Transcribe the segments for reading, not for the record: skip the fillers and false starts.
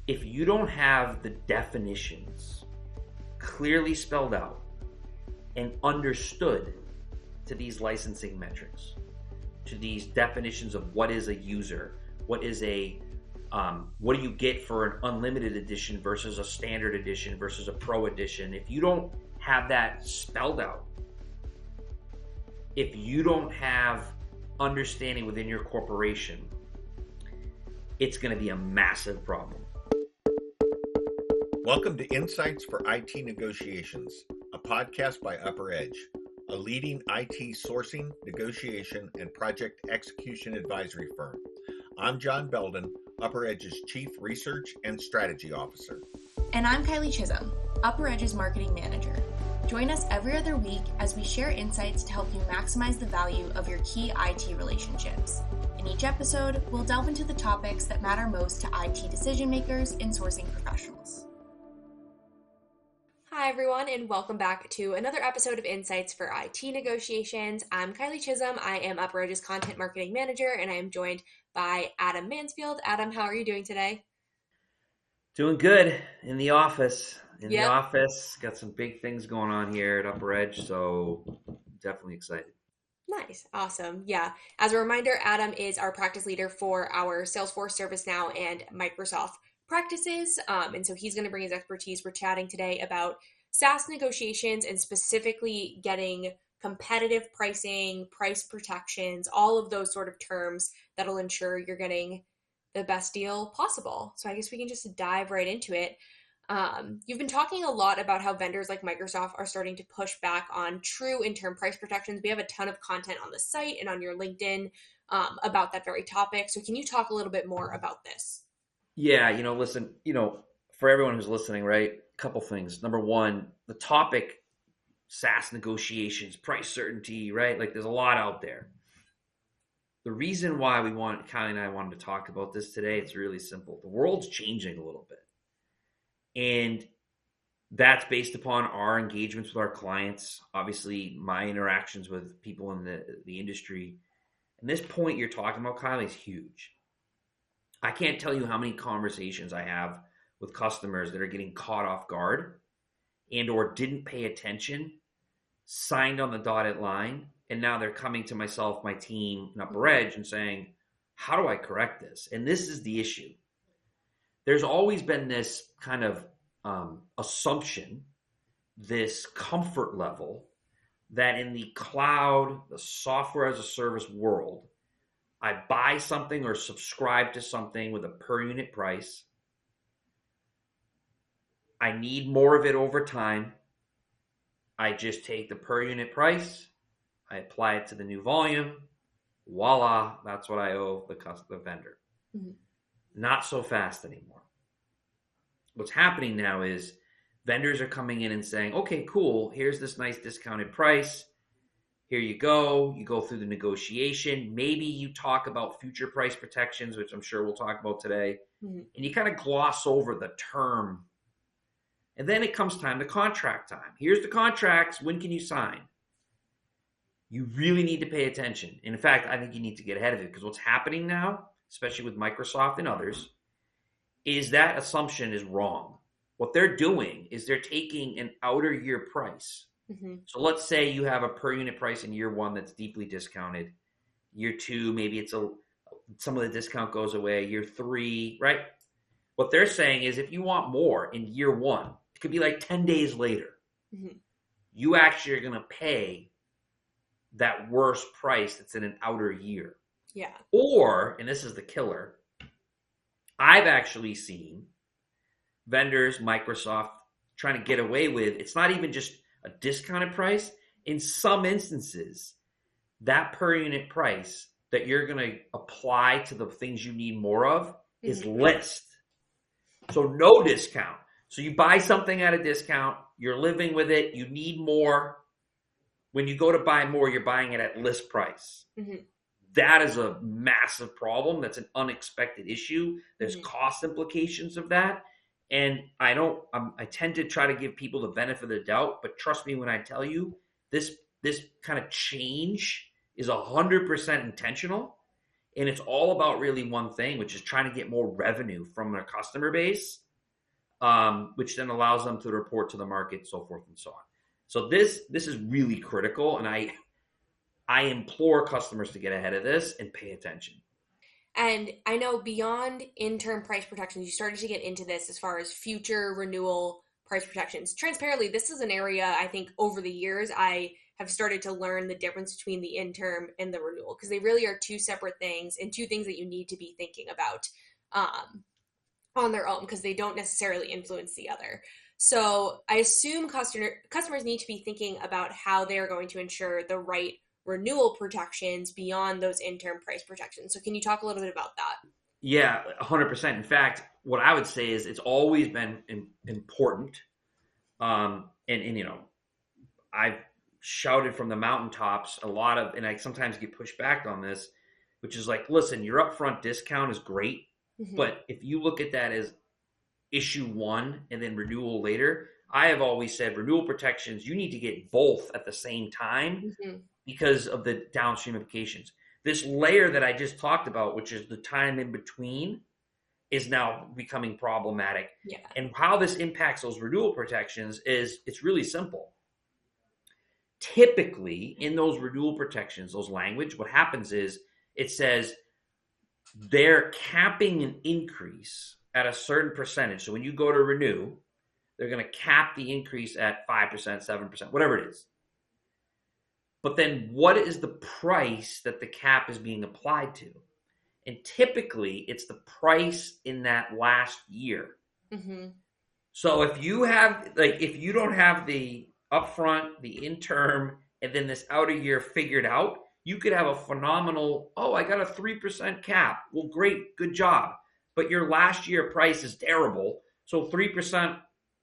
if you don't have the definitions clearly spelled out and understood to these licensing metrics, to these definitions of what is a user, what is what do you get for an unlimited edition versus a standard edition versus a pro edition? If you don't have that spelled out, if you don't have understanding within your corporation, it's going to be a massive problem. Welcome to Insights for IT Negotiations, a podcast by UpperEdge, a leading IT sourcing, negotiation, and project execution advisory firm. I'm John Belden, UpperEdge's Chief Research and Strategy Officer. And I'm Kylie Chisholm, UpperEdge's Marketing Manager. Join us every other week as we share insights to help you maximize the value of your key IT relationships. In each episode, we'll delve into the topics that matter most to IT decision makers and sourcing professionals. Hi everyone, and welcome back to another episode of Insights for IT Negotiations. I'm Kylie Chisholm. I am UpperEdge's Content Marketing Manager, and I am joined by Adam Mansfield. Adam, how are you doing today? Doing good in the office. The office, got some big things going on here at UpperEdge, so definitely excited. Nice. Awesome. Yeah. As a reminder, Adam is our practice leader for our Salesforce, ServiceNow, and Microsoft practices. And so he's going to bring his expertise. We're chatting today about SaaS negotiations and specifically getting competitive pricing, price protections, all of those sort of terms that'll ensure you're getting the best deal possible. So I guess we can just dive right into it. You've been talking a lot about how vendors like Microsoft are starting to push back on true in-term price protections. We have a ton of content on the site and on your LinkedIn about that very topic. So can you talk a little bit more about this? Yeah, listen, for everyone who's listening, right? A couple things. Number one, the topic, SaaS negotiations, price certainty, right? Like there's a lot out there. The reason why Kylie and I wanted to talk about this today, it's really simple. The world's changing a little bit. And that's based upon our engagements with our clients, obviously my interactions with people in the industry. And this point you're talking about, Kylie, is huge. I can't tell you how many conversations I have with customers that are getting caught off guard and or didn't pay attention, signed on the dotted line, and now they're coming to myself, my team, and UpperEdge and saying, how do I correct this? And this is the issue. There's always been this kind of assumption, this comfort level that in the cloud, the software as a service world, I buy something or subscribe to something with a per unit price. I need more of it over time. I just take the per unit price, I apply it to the new volume. Voila, that's what I owe the vendor. Mm-hmm. Not so fast anymore. What's happening now is vendors are coming in and saying, okay, cool, here's this nice discounted price. Here you go through the negotiation. Maybe you talk about future price protections, which I'm sure we'll talk about today. Mm-hmm. And you kind of gloss over the term. And then it comes time to contract time. Here's the contracts. When can you sign? You really need to pay attention. And in fact, I think you need to get ahead of it because what's happening now, especially with Microsoft and others, is that assumption is wrong. What they're doing is they're taking an outer year price. Mm-hmm. So let's say you have a per unit price in year one that's deeply discounted. Year two, maybe some of the discount goes away. Year three, right? What they're saying is if you want more in year one, it could be like 10 days later. Mm-hmm. You actually are going to pay that worst price that's in an outer year. Yeah. Or, and this is the killer, I've actually seen vendors, Microsoft, trying to get away with, it's not even just a discounted price. In some instances, that per unit price that you're going to apply to the things you need more of is list. So no discount. So you buy something at a discount, you're living with it, you need more. When you go to buy more, you're buying it at list price. Mm-hmm. That is a massive problem. That's an unexpected issue. There's cost implications of that. And I tend to try to give people the benefit of the doubt, but trust me when I tell you, this kind of change is 100% intentional. And it's all about really one thing, which is trying to get more revenue from their customer base, which then allows them to report to the market, so forth and so on. So this is really critical, and I implore customers to get ahead of this and pay attention. And I know beyond in-term price protections, you started to get into this as far as future renewal price protections. Transparently, this is an area I think over the years I have started to learn the difference between the in-term and the renewal, because they really are two separate things and two things that you need to be thinking about on their own, because they don't necessarily influence the other. So I assume customers need to be thinking about how they're going to ensure the right renewal protections beyond those in-term price protections. So can you talk a little bit about that? Yeah, 100%. In fact, what I would say is it's always been important. And you know, I've shouted from the mountaintops a lot of, and I sometimes get pushed back on this, which is like, listen, your upfront discount is great, but if you look at that as issue one and then renewal later, I have always said renewal protections, you need to get both at the same time because of the downstream implications. This layer that I just talked about, which is the time in between, is now becoming problematic. Yeah. And how this impacts those renewal protections is it's really simple. Typically, in those renewal protections, those language, what happens is it says they're capping an increase at a certain percentage. So when you go to renew, they're going to cap the increase at 5%, 7%, whatever it is. But then what is the price that the cap is being applied to? And typically, it's the price in that last year. So if you have, if you don't have the upfront, the interim, and then this outer year figured out, you could have a phenomenal, I got a 3% cap. Well, great, good job. But your last year price is terrible. So 3%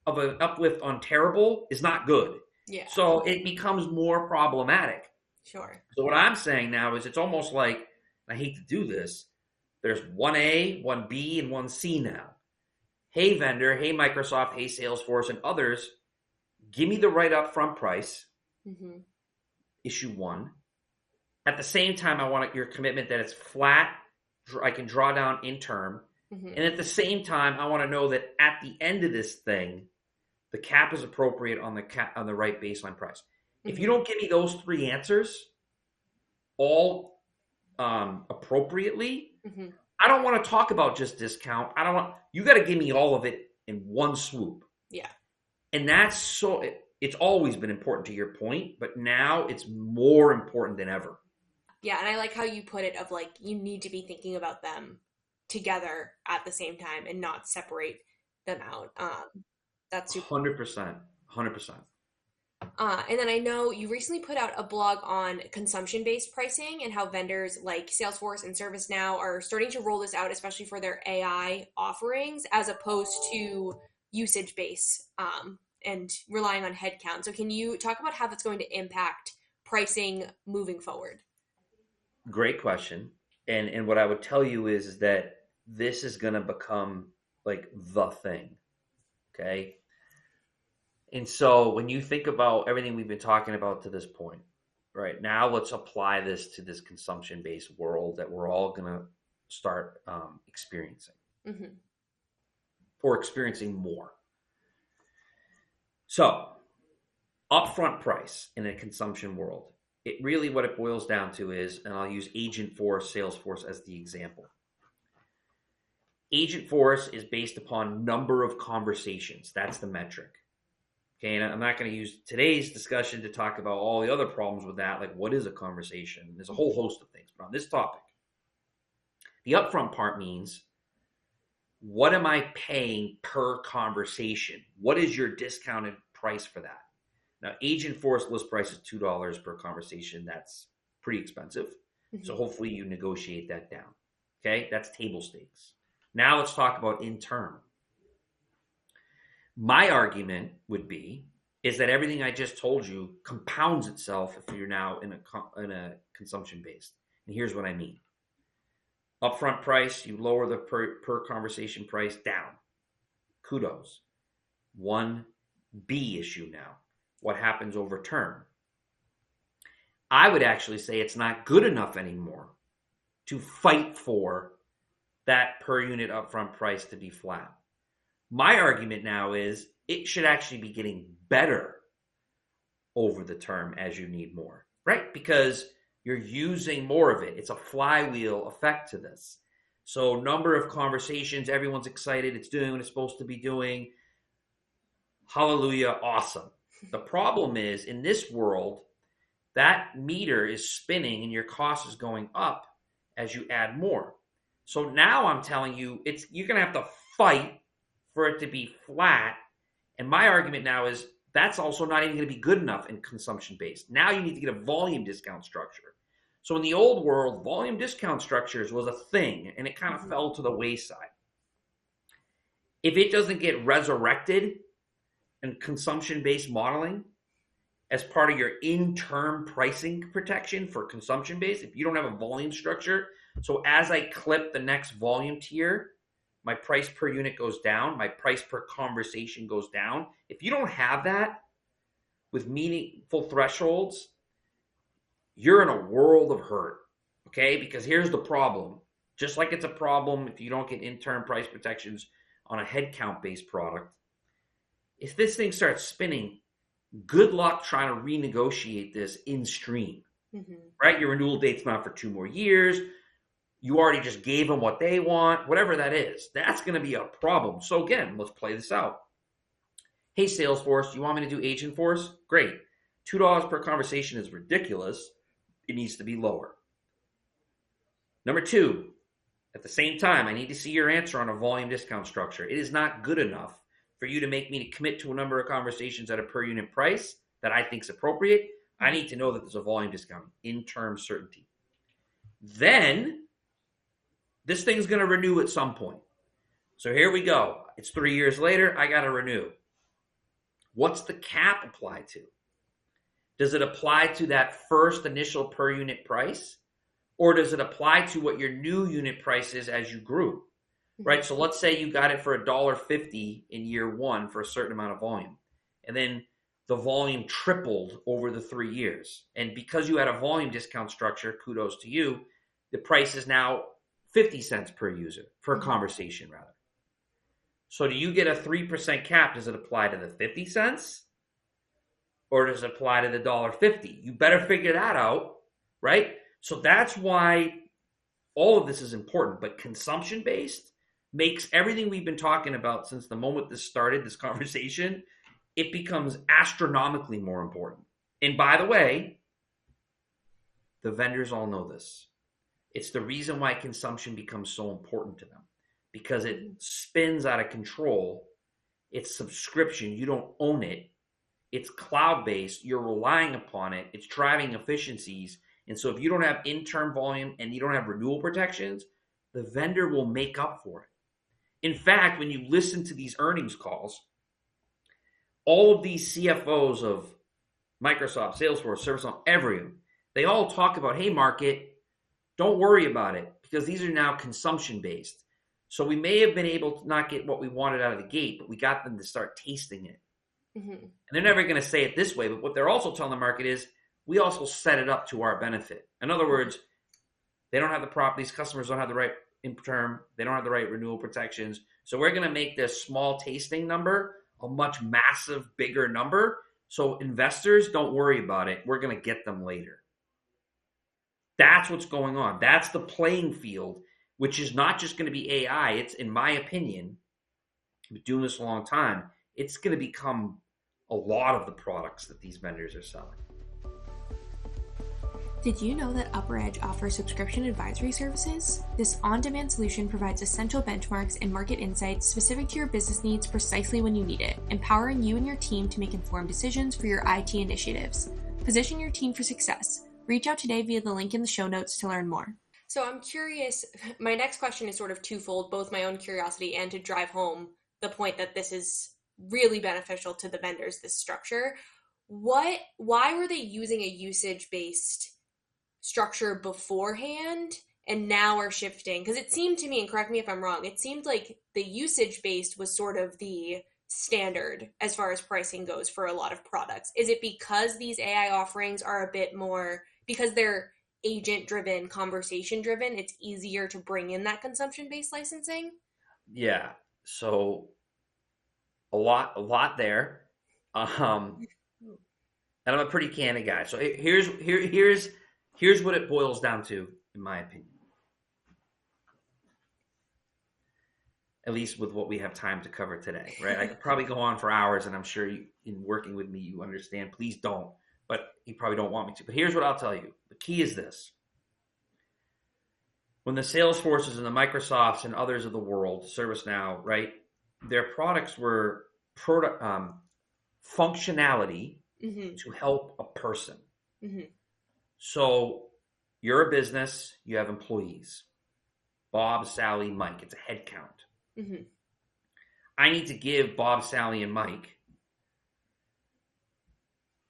of an uplift on terrible is not good. Yeah. So it becomes more problematic. Sure. So what I'm saying now is it's almost like, I hate to do this, there's 1A, 1B, and 1C now. Hey, vendor, hey, Microsoft, hey, Salesforce, and others, give me the right upfront price, issue one. At the same time, I want your commitment that it's flat, I can draw down in term. And at the same time, I want to know that at the end of this thing, the cap is appropriate on the right baseline price. If you don't give me those three answers all appropriately, I don't want to talk about just discount. You got to give me all of it in one swoop. Yeah. And that's it's always been important to your point, but now it's more important than ever. Yeah. And I like how you put it of like, you need to be thinking about them together at the same time and not separate them out. That's super 100%. And then I know you recently put out a blog on consumption-based pricing and how vendors like Salesforce and ServiceNow are starting to roll this out, especially for their AI offerings, as opposed to usage-based and relying on headcount. So can you talk about how that's going to impact pricing moving forward? Great question. And what I would tell you is that this is going to become like the thing. Okay. And so when you think about everything we've been talking about to this point, right now, let's apply this to this consumption-based world that we're all going to start experiencing or experiencing more. So upfront price in a consumption world, it really what it boils down to is, and I'll use Agentforce, Salesforce as the example. Agentforce is based upon number of conversations. That's the metric. Okay, and I'm not going to use today's discussion to talk about all the other problems with that, like what is a conversation? There's a whole host of things. But on this topic, the upfront part means, what am I paying per conversation? What is your discounted price for that? Now, Agentforce list price is $2 per conversation. That's pretty expensive. So hopefully you negotiate that down. Okay, that's table stakes. Now let's talk about in term. My argument would be is that everything I just told you compounds itself if you're now in a consumption based. And here's what I mean. Upfront price, you lower the per conversation price down. Kudos. 1B issue now. What happens over term? I would actually say it's not good enough anymore to fight for that per unit upfront price to be flat. My argument now is it should actually be getting better over the term as you need more, right? Because you're using more of it. It's a flywheel effect to this. So number of conversations, everyone's excited. It's doing what it's supposed to be doing. Hallelujah, awesome. The problem is in this world, that meter is spinning and your cost is going up as you add more. So now I'm telling you, you're going to have to fight for it to be flat. And my argument now is that's also not even going to be good enough in consumption-based. Now you need to get a volume discount structure. So in the old world, volume discount structures was a thing, and it kind of fell to the wayside. If it doesn't get resurrected in consumption-based modeling as part of your in-term pricing protection for consumption-based, if you don't have a volume structure, so as I clip the next volume tier, my price per unit goes down, my price per conversation goes down. If you don't have that with meaningful thresholds, you're in a world of hurt, okay? Because here's the problem. Just like it's a problem if you don't get in-term price protections on a headcount-based product, if this thing starts spinning, good luck trying to renegotiate this in stream, right? Your renewal date's not for 2 more years. You already just gave them what they want, whatever that is. That's going to be a problem. So again, let's play this out. Hey, Salesforce, you want me to do Agent Force? Great. $2 per conversation is ridiculous. It needs to be lower. Number 2, at the same time, I need to see your answer on a volume discount structure. It is not good enough for you to make me commit to a number of conversations at a per unit price that I think is appropriate. I need to know that there's a volume discount in term certainty. Then this thing's going to renew at some point. So here we go. It's 3 years later. I got to renew. What's the cap apply to? Does it apply to that first initial per unit price? Or does it apply to what your new unit price is as you grew? Right? So let's say you got it for $1.50 in year 1 for a certain amount of volume. And then the volume tripled over the 3 years. And because you had a volume discount structure, kudos to you, the price is now 50 cents per user, per conversation rather. So do you get a 3% cap? Does it apply to the 50 cents? Or does it apply to the $1.50? You better figure that out, right? So that's why all of this is important. But consumption-based makes everything we've been talking about since the moment this started, this conversation, it becomes astronomically more important. And by the way, the vendors all know this. It's the reason why consumption becomes so important to them, because it spins out of control. It's subscription. You don't own it. It's cloud-based. You're relying upon it. It's driving efficiencies. And so if you don't have in-term volume and you don't have renewal protections, the vendor will make up for it. In fact, when you listen to these earnings calls, all of these CFOs of Microsoft, Salesforce, ServiceNow, everyone, they all talk about, hey, market, don't worry about it because these are now consumption-based. So we may have been able to not get what we wanted out of the gate, but we got them to start tasting it. And they're never going to say it this way, but what they're also telling the market is we also set it up to our benefit. In other words, they don't have these customers don't have the right in term, they don't have the right renewal protections. So we're going to make this small tasting number a much massive, bigger number. So investors, don't worry about it. We're going to get them later. That's what's going on. That's the playing field, which is not just going to be AI. It's, in my opinion, I've been doing this a long time, it's going to become a lot of the products that these vendors are selling. Did you know that UpperEdge offers subscription advisory services? This on-demand solution provides essential benchmarks and market insights specific to your business needs precisely when you need it, empowering you and your team to make informed decisions for your IT initiatives. Position your team for success. Reach out today via the link in the show notes to learn more. So I'm curious, my next question is sort of twofold, both my own curiosity and to drive home the point that this is really beneficial to the vendors, this structure. Why were they using a usage-based structure beforehand and now are shifting? Because it seemed to me, and correct me if I'm wrong, it seemed like the usage-based was sort of the standard as far as pricing goes for a lot of products. Is it because these AI offerings are a bit more, because they're agent-driven, conversation-driven, it's easier to bring in that consumption-based licensing? Yeah. So a lot there. And I'm a pretty candid guy. So here's what it boils down to, in my opinion. At least with what we have time to cover today, right? I could probably go on for hours, and I'm sure in working with me, you understand. Please don't, but you probably don't want me to. But here's what I'll tell you. The key is this. When the Salesforces and the Microsofts and others of the world, ServiceNow, right, their products were functionality to help a person. So you're a business, you have employees. Bob, Sally, Mike. It's a head count. I need to give Bob, Sally, and Mike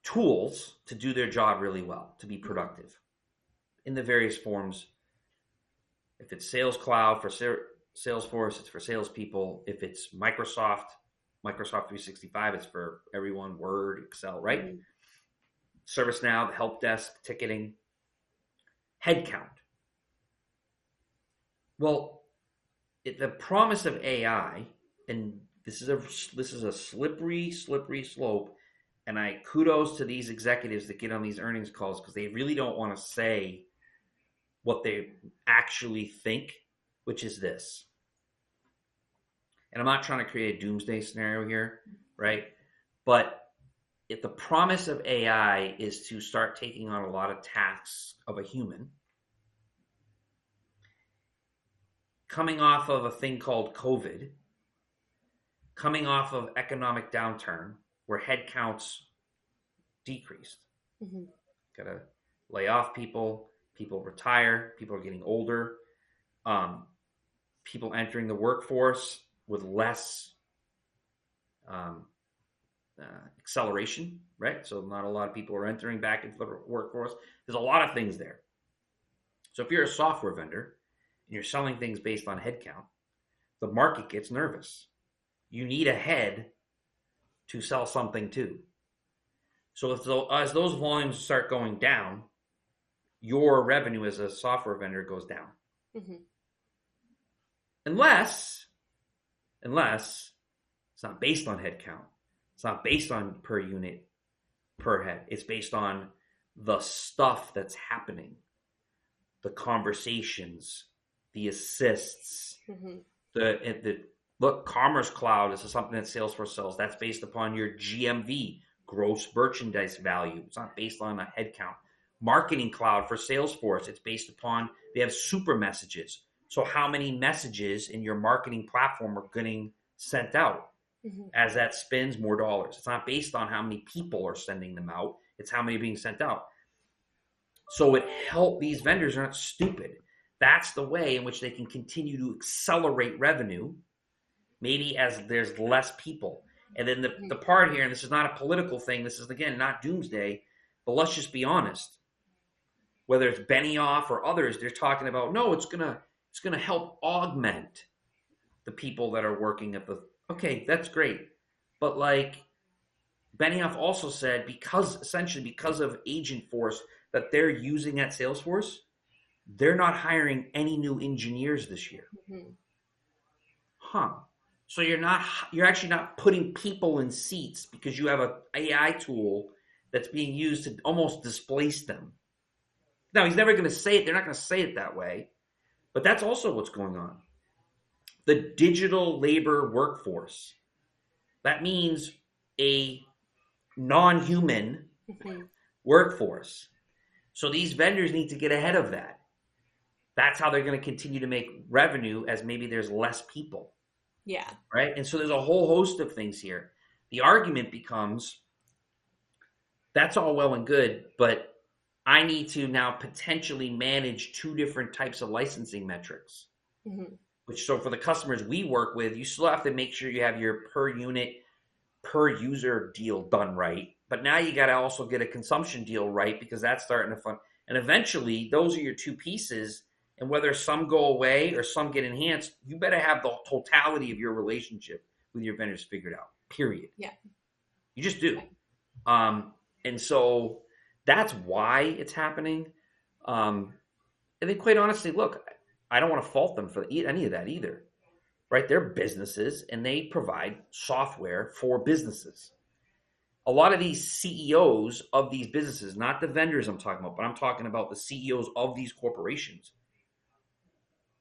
tools to do their job really well, to be productive in the various forms. If it's Sales Cloud for Salesforce, it's for salespeople. If it's Microsoft 365, it's for everyone, Word, Excel, right? ServiceNow, the help desk, ticketing, headcount. Well, the promise of AI, and this is a slippery slope, and I kudos to these executives that get on these earnings calls because they really don't want to say what they actually think, which is this. And I'm not trying to create a doomsday scenario here, right? But if the promise of AI is to start taking on a lot of tasks of a human, coming off of a thing called COVID, coming off of economic downturn where headcounts decreased. Got to lay off people retire, people are getting older, people entering the workforce with less acceleration, right? So not a lot of people are entering back into the workforce. There's a lot of things there. So if you're a software vendor and you're selling things based on headcount, the market gets nervous. You need a head to sell something to. So as those volumes start going down, your revenue as a software vendor goes down. Unless it's not based on headcount. It's not based on per unit, per head. It's based on the stuff that's happening, the conversations, the assists, look, Commerce Cloud is something that Salesforce sells. That's based upon your GMV, gross merchandise value. It's not based on a headcount. Marketing Cloud for Salesforce, it's based upon, they have super messages. So how many messages in your marketing platform are getting sent out? As that spends more dollars. It's not based on how many people are sending them out. It's how many are being sent out. So these vendors are not stupid. That's the way in which they can continue to accelerate revenue, maybe as there's less people. And then the part here, and this is not a political thing, this is, again, not doomsday, but let's just be honest. Whether it's Benioff or others, they're talking about, no, it's gonna help augment the people that are working at the, okay, that's great. But like Benioff also said, because of Agent Force that they're using at Salesforce, they're not hiring any new engineers this year. So you're actually not putting people in seats because you have an AI tool that's being used to almost displace them. Now, he's never going to say it. They're not going to say it that way. But that's also what's going on. The digital labor workforce. That means a non-human workforce. So these vendors need to get ahead of that. That's how they're going to continue to make revenue as maybe there's less people. Yeah. Right? And so there's a whole host of things here. The argument becomes, that's all well and good, but I need to now potentially manage two different types of licensing metrics. Which, so for the customers we work with, you still have to make sure you have your per unit, per user deal done right. But now you got to also get a consumption deal right, because that's starting to fund. And eventually, those are your two pieces. And whether some go away or some get enhanced, you better have the totality of your relationship with your vendors figured out, period. Yeah. You just do. And so that's why it's happening. And then quite honestly, look, I don't want to fault them for any of that either, right? They're businesses and they provide software for businesses. A lot of these CEOs of these businesses, not the vendors I'm talking about, but I'm talking about the CEOs of these corporations.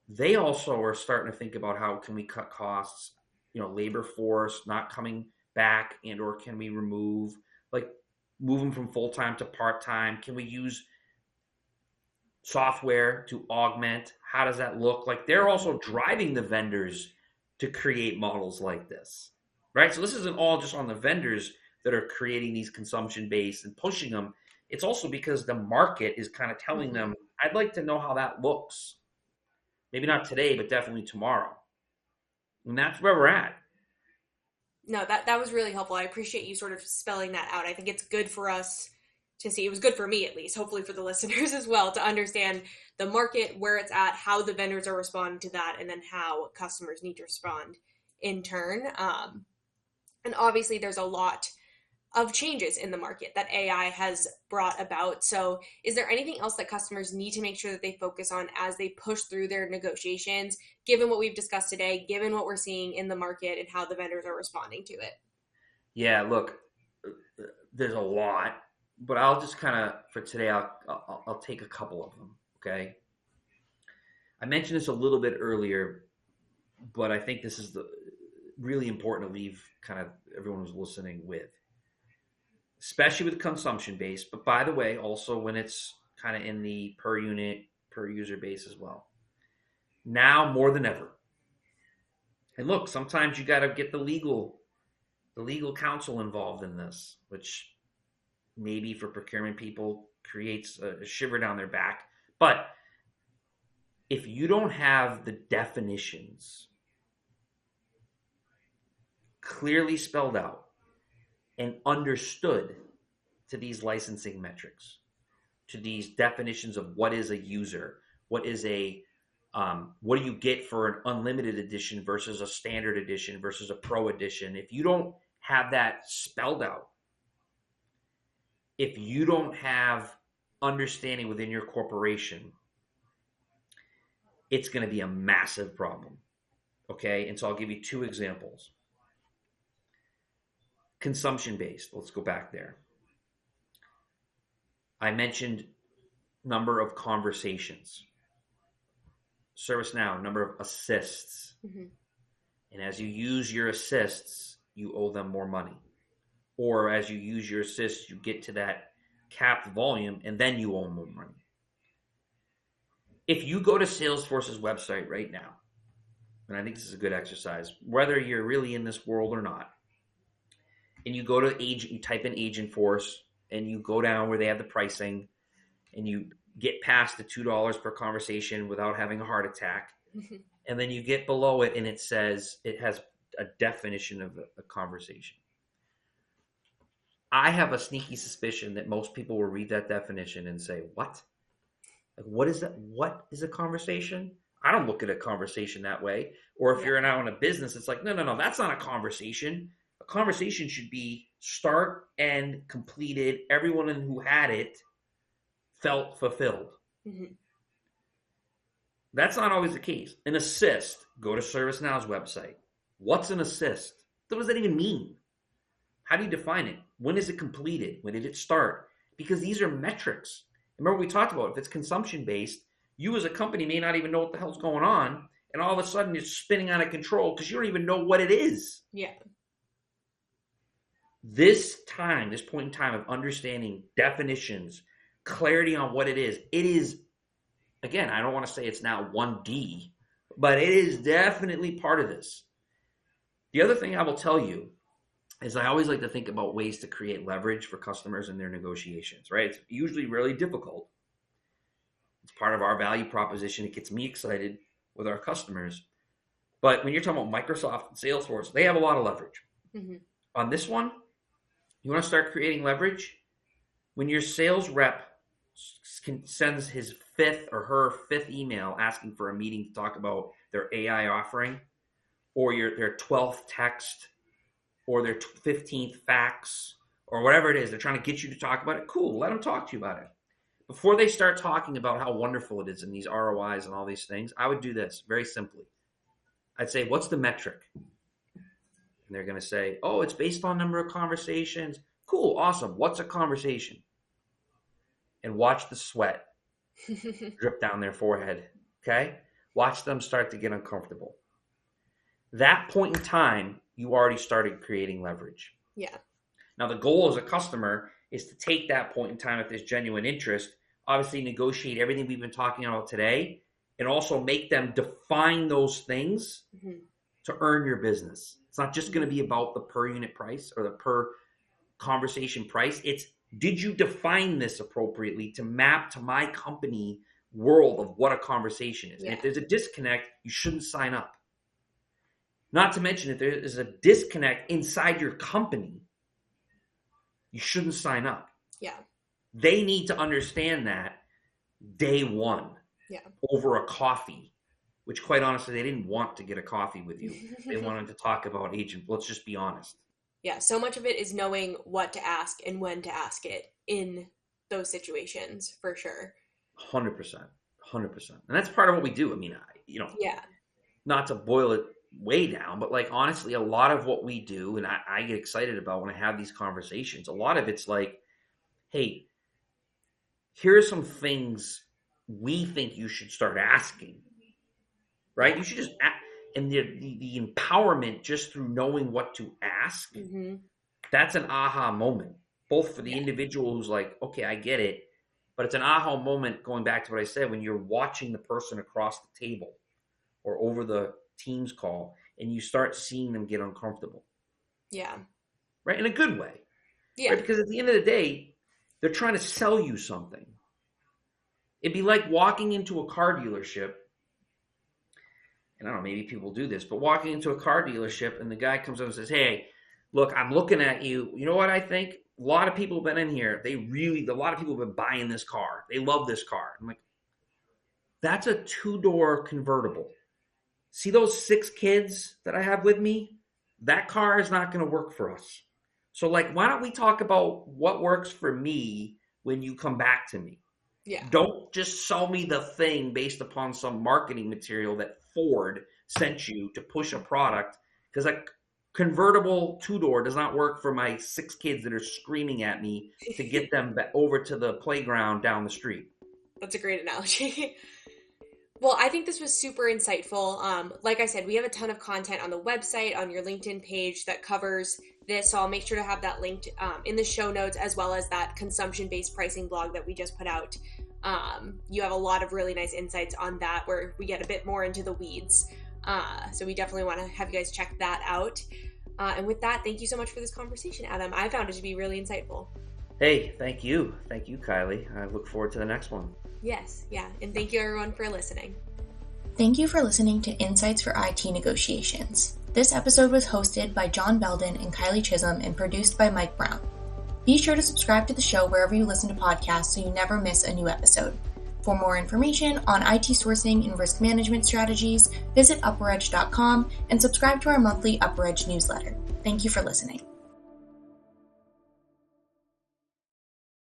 They also are starting to think about how can we cut costs, labor force not coming back, and or can we move them from full-time to part-time? Can we use software to augment? How does that look? Like, they're also driving the vendors to create models like this, right? So this isn't all just on the vendors that are creating these consumption-based and pushing them. It's also because the market is kind of telling them, I'd like to know how that looks. Maybe not today, but definitely tomorrow. And that's where we're at. No, that was really helpful. I appreciate you sort of spelling that out. I think it's good for us to see. It was good for me, at least, hopefully for the listeners as well, to understand the market, where it's at, how the vendors are responding to that, and then how customers need to respond in turn. And obviously there's a lot of changes in the market that AI has brought about. So is there anything else that customers need to make sure that they focus on as they push through their negotiations, given what we've discussed today, given what we're seeing in the market and how the vendors are responding to it? Yeah, look, there's a lot, but I'll just kind of, for today, I'll take a couple of them, okay? I mentioned this a little bit earlier, but I think this is really important to leave kind of everyone who's listening with, especially with consumption-based, but by the way, also when it's kind of in the per unit, per user base as well. Now more than ever. And look, sometimes you got to get the legal counsel involved in this, which maybe for procurement people creates a shiver down their back. But if you don't have the definitions clearly spelled out and understood to these licensing metrics, to these definitions of what is a user, what is what do you get for an unlimited edition versus a standard edition versus a pro edition? If you don't have that spelled out, if you don't have understanding within your corporation, it's going to be a massive problem. Okay, and so I'll give you two examples. Consumption-based, let's go back there. I mentioned number of conversations. ServiceNow, number of assists. Mm-hmm. And as you use your assists, you owe them more money. Or as you use your assists, you get to that capped volume, and then you owe more money. If you go to Salesforce's website right now, and I think this is a good exercise, whether you're really in this world or not, and you go to agent, you type in Agentforce, and you go down where they have the pricing, and you get past the $2 per conversation without having a heart attack, and then you get below it, and it says it has a definition of a conversation. I have a sneaky suspicion that most people will read that definition and say, "What? Like, what is that? What is a conversation? I don't look at a conversation that way." Or if you're now in a business, it's like, no, that's not a conversation. A conversation should be start and completed. Everyone who had it felt fulfilled. Mm-hmm. That's not always the case. An assist, go to ServiceNow's website. What's an assist? What does that even mean? How do you define it? When is it completed? When did it start? Because these are metrics. Remember we talked about, if it's consumption-based, you as a company may not even know what the hell's going on, and all of a sudden it's spinning out of control because you don't even know what it is. Yeah. This point in time of understanding definitions, clarity on what it is, again, I don't want to say it's now 1D, but it is definitely part of this. The other thing I will tell you is I always like to think about ways to create leverage for customers in their negotiations, right? It's usually really difficult. It's part of our value proposition. It gets me excited with our customers. But when you're talking about Microsoft and Salesforce, they have a lot of leverage. Mm-hmm. On this one, you want to start creating leverage? When your sales rep sends his fifth or her fifth email asking for a meeting to talk about their AI offering, or their 12th text, or their 15th fax, or whatever it is, they're trying to get you to talk about it, cool, let them talk to you about it. before they start talking about how wonderful it is in these ROIs and all these things, I would do this very simply. I'd say, what's the metric? And they're going to say, oh, it's based on number of conversations. Cool, awesome. What's a conversation? And watch the sweat drip down their forehead, okay? Watch them start to get uncomfortable. That point in time, you already started creating leverage. Yeah. Now, the goal as a customer is to take that point in time if there's genuine interest, obviously negotiate everything we've been talking about today, and also make them define those things to earn your business. It's not just going to be about the per unit price or the per conversation price. It's, did you define this appropriately to map to my company world of what a conversation is? Yeah. And if there's a disconnect, you shouldn't sign up. Not to mention, if there is a disconnect inside your company, you shouldn't sign up. Yeah. They need to understand that day one. Yeah. Over a coffee, which quite honestly, they didn't want to get a coffee with you. They wanted to talk about agent. Let's just be honest. Yeah. So much of it is knowing what to ask and when to ask it in those situations, for sure. 100%. And that's part of what we do. I mean, yeah. Not to boil it way down, but like, honestly, a lot of what we do, and I get excited about when I have these conversations, a lot of it's like, hey, here are some things we think you should start asking, right? You should just ask, and the empowerment just through knowing what to ask, that's an aha moment, both for the individual who's like, okay, I get it, but it's an aha moment, going back to what I said, when you're watching the person across the table or over the Teams call and you start seeing them get uncomfortable. Yeah. Right? In a good way. Yeah. Right? Because at the end of the day, they're trying to sell you something. It'd be like walking into a car dealership, and I don't know, maybe people do this, but walking into a car dealership and the guy comes up and says, hey, look, I'm looking at you. You know what I think? A lot of people have been in here. A lot of people have been buying this car. They love this car. I'm like, that's a 2-door convertible. See those 6 kids that I have with me? That car is not going to work for us. So like, why don't we talk about what works for me when you come back to me? Yeah. Don't just sell me the thing based upon some marketing material that Ford sent you to push a product, because a convertible 2-door does not work for my 6 kids that are screaming at me to get them over to the playground down the street. That's a great analogy. Well, I think this was super insightful. Like I said, we have a ton of content on the website, on your LinkedIn page that covers this. So I'll make sure to have that linked in the show notes, as well as that consumption-based pricing blog that we just put out. You have a lot of really nice insights on that where we get a bit more into the weeds. So we definitely want to have you guys check that out. And with that, thank you so much for this conversation, Adam. I found it to be really insightful. Hey, thank you. Thank you, Kylie. I look forward to the next one. Yes, yeah. And thank you everyone for listening. Thank you for listening to Insights for IT Negotiations. This episode was hosted by John Belden and Kylie Chisholm and produced by Mike Brown. Be sure to subscribe to the show wherever you listen to podcasts so you never miss a new episode. For more information on IT sourcing and risk management strategies, visit UpperEdge.com and subscribe to our monthly UpperEdge newsletter. Thank you for listening.